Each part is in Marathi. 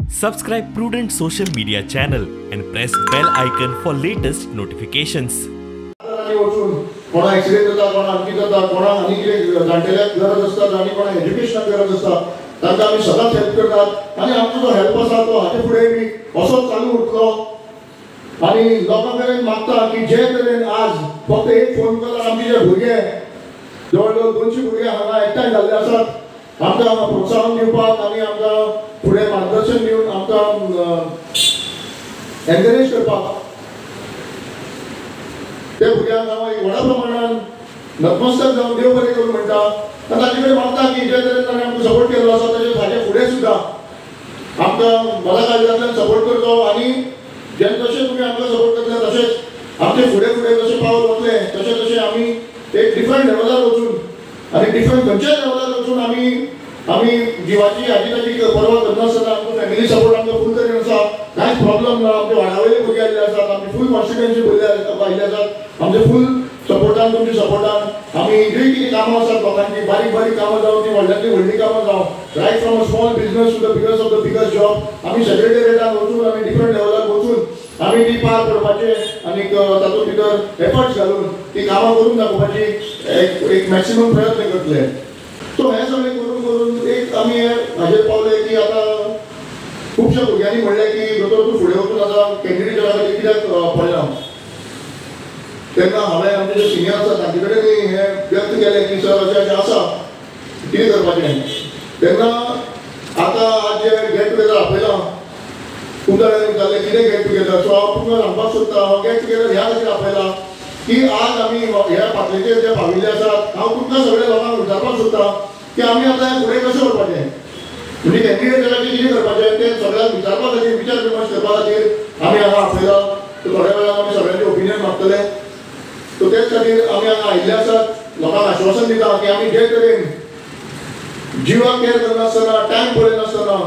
Subscribe Prudent social media channel and press bell icon for latest notifications. कोणा ऍक्सिडेंट जाता, कोणा आणखी जाता, कोणा आनी कितें जाणटेल्याक गरज आसता आनी कोणा एज्युकेशनाक गरज आसता तांकां आमी सदांच हेल्प करतात आनी आमचो जो हेल्प आसा तो हाचे फुडें बी असोच चालू उरतलो आनी लोकां कडेन मागता की जे तरेन आज फक्त एक फोन कॉलार आमचे जे भुरगे जवळ जवळ 200 भुरगे हांगा एकठांय जाल्ले आसात आमकां प्रोत्साहन दिवपाक आनी आमकां फुडें मार्गदर्शन दिवन आमकां एनकरेज करपाक ते भुरग्यांक हांव एक व्हडा प्रमाणान नतमस्तक जावन देव बरें करूं म्हणटा आनी ताचे कडेन मागता की जे तरेन ताणें आमकां सपोर्ट केल्लो आसा ताचे हाचे फुडें सुद्दां आमकां मला काळजांतल्यान सपोर्ट करचो आनी जेन्ना जशें तुमी आमकां सपोर्ट करतले तशेंच आमचे फुडें फुडें जशें पावल वतले तशें तशें आमी एक डिफरंट लेवलार वचून आनी डिफरंट खंयच्याय लेवलार वचून आमी जिवाची हाची ताची परवा करनासतना आमचो फॅमिली सपोर्ट आमकां फूल तरेन आसा कांयच प्रॉब्लम ना आमचे वाडावयले भुरगे आयिल्ले आसात आमचे फूल कॉन्स्टिट्युएन्सी भुरगे आयिल्ले आसात आमचे फूल सपोर्टान तुमच्या सपोर्टान आमी जे कितें कामां आसात लोकांची बारीक बारीक कामां जावं ती व्हडल्यांतली व्हडली कामां जावं right from a small business to the biggest of the biggest job आमी सेक्रेटरिएटान वचून आमी डिफरंट लेवलार वचून आमी ती पार करपाचे आनी तातूंत भितर एफर्ट्स घालून ती कामां करून दाखोवपाची एक मॅक्सिमम प्रयत्न करतले सो हें सगळें करून करून एक आमी हाजेर पावले की आतां खुबश्या भुरग्यांनी म्हणलें की दोतोर तूं फुडें वचून आतां कॅन्डिडेट जाल्या खातीर कित्याक पळयना तेन्ना हांवें आमचे जे सिनियर आसा तांचे कडेन हें व्यक्त केलें की सर अशें अशें आसा कितें करपाचें तेन्ना आतां आज जे गेट टुगेदर आपयलां खूब जाणांनी विचारलें कितें गेट टुगेदर सो हांव तुमकां सांगपाक सोदतां हांव गेट टुगेदर ह्या खातीर आपयलां की आज आमी ह्या पातळीचेर जे पाविल्ले आसात हांव तुमकां सगळ्या लोकांक विचारपाक सोदतां की आमी आतां फुडें कशें वचपाचें म्हणजे कॅन्डिडेट जाल्यार कितें करपाचें तें सगळ्यांक विचारपा खातीर विचार विमर्श करपा खातीर आमी हांगा आपयलां सो थोड्या वेळान आमी सगळ्यांचे ओपिनियन मागतले सो तेच खातीर आमी हांगा आयिल्ले आसात लोकांक आश्वासन दिता की आमी जे तरेन जिवाक केअर करनासतना टायम पळयनासतना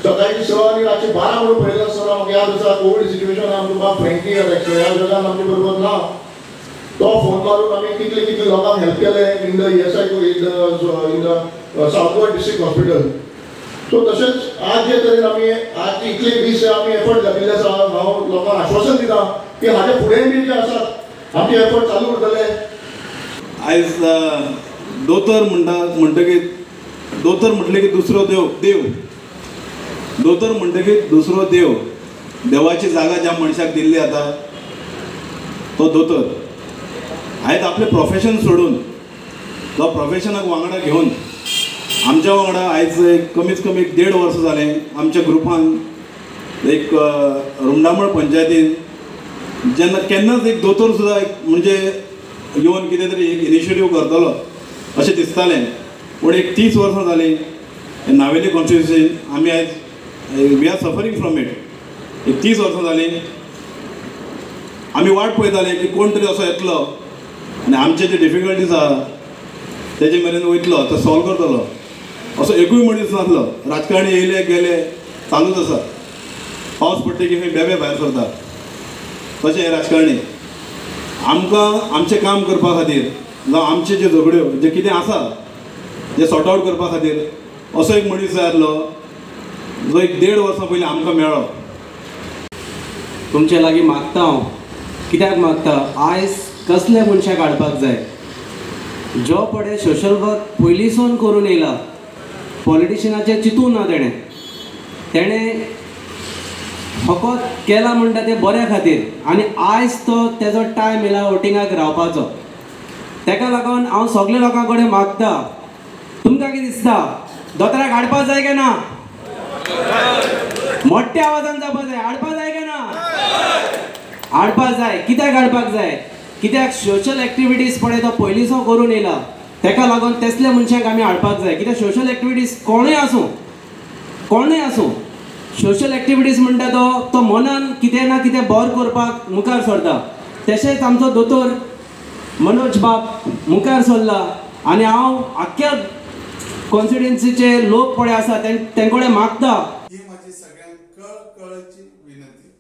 सकाळची 6 आनी रातची 12 म्हणून पळयनासतना म्हाका याद आसा कोवीड सिच्युएशन आमकां फ्रँकली ह्या जगान आमचे बरोबर ना तो फोन मारून आमी कितले कितले लोकांक हेल्प केले in the ESI in the south Goa district hospital so तशेंच आज जे तरेन आमी आज इतले दीस आमी एफर्ट घातिल्ले आसा हांव लोकांक आश्वासन दिता की हाचे फुडें बी जे आसात आमचे एफर्ट चालू उरतले आयज दोतोर म्हणटकीर दोतोर म्हटले की दुसरो देव दोतोर म्हणटकीर दुसरो देवाची जागा ज्या मनशाक दिल्ली आतां तो दोतोर आयज आपलें प्रोफेशन सोडून तो प्रोफेशनाक वांगडा घेवन आमच्या वांगडा आयज कमीत कमी 1.5 वर्स जालें आमच्या ग्रुपान एक रुमडामळ पंचायतीन जेन्ना केन्नाच एक दोतोर सुद्दां म्हणजे येवन कितें तरी एक इनिशिएटीव करतलो अशें दिसतालें पूण एक 30 वर्सां जालीं नावेली कॉन्स्टिट्युएन्सीन आमी आयज we R suffering from it एक 30 वर्सां जालीं आमी वाट पळयताले की कोण तरी असो येतलो आनी आमचे जे डिफिकल्टीज आहा तेजे मेरेन वयतलो तो सॉल्व करतलो असो एकूय मनीस नासलो राजकारणी येयले गेले चालूच आसा पावस पडटा की खंय बेबे भायर सरता तशें हे राजकारणी आमकां आमचें काम करपा खातीर जावं आमचे जे झगड्यो जे कितें आसा जे सॉर्ट आवट करपा खातीर असो एक मनीस जाय आसलो जो एक 1.5 वर्सां पयलीं आमकां मेळ्ळो तुमचे लागीं मागता हांव कित्याक मागता आयज कसले मनशाक हाडपाक जाय जो पडे सोशल वर्क पयलींसून करून येयला पॉलिटिशियनाचें चिंतूं ना तेणें फकत केला म्हणटा तें बऱ्या खातीर आनी आयज तो तेजो टायम येयला वोटिंगाक रावपाचो तेका लागून हांव सगळे लोकां कडेन मागता तुमकां कितें दिसता दोतोराक हाडपाक जाय काय ना मोठ्या आवाजान जावपा जाय हाडपाक जाय काय ना हाडपाक जाय कित्याक हाडपाक जाय कित्याक सोशल एक्टिविटीज पळय तो पयलींचो करून येयला तेका लागून तसल्या मनशाक आमी हाडपाक जाय कित्याक सोशल एक्टिविटीज कोणूय आसूं सोशल एक्टिविटीज म्हणटा तो मनान कितें ना कितें बोर करपाक मुखार सरता तशेंच आमचो दोतोर मनोज बाब मुखार सरला आनी हांव आख्ख्या कॉन्स्टिट्युएन्सीचे लोक पळय आसा तेंचे कडेन मागता